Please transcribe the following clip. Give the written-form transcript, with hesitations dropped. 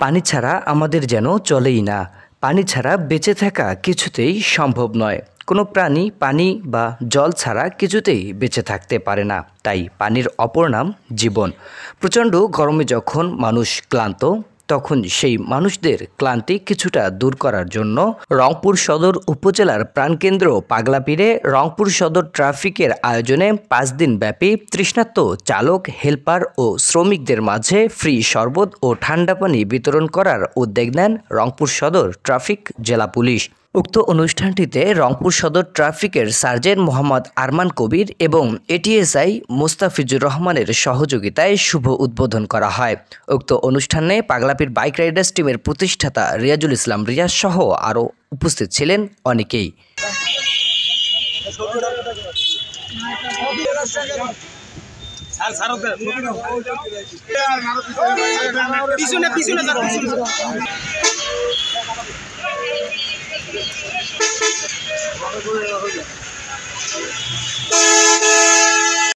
পানি ছাড়া আমাদের যেন চলেই না। পানি ছাড়া বেঁচে থাকা কিছুতেই সম্ভব নয়। কোনো প্রাণী পানি বা জল ছাড়া কিছুতেই বেঁচে থাকতে পারে না। তাই পানির অপর নাম জীবন। প্রচণ্ড গরমে যখন মানুষ ক্লান্ত, তখন সেই মানুষদের ক্লান্তি কিছুটা দূর করার জন্য রংপুর সদর উপজেলার প্রাণকেন্দ্র পাগলাপীরে রংপুর সদর ট্রাফিকের আয়োজনে 5 দিন ব্যাপী তৃষ্ণার্ত চালক, হেলপার ও শ্রমিকদের মাঝে ফ্রি শরবত ও ঠান্ডা পানি বিতরণ করার উদ্যোগ নেন রংপুর সদর ট্রাফিক জেলা পুলিশ। উক্ত অনুষ্ঠানটিতে রংপুর সদর ট্রাফিকের সার্জেন্ট মোহাম্মদ আরমান কবির এবং এটিএসআই মোস্তাফিজুর রহমানের সহযোগিতায় শুভ উদ্বোধন করা হয়। উক্ত অনুষ্ঠানে পাগলাপীর বাইক রাইডার্স টিমের প্রতিষ্ঠাতা রিয়াজুল ইসলাম রিয়াজ সহ আরও উপস্থিত ছিলেন অনেকেই। পিছনে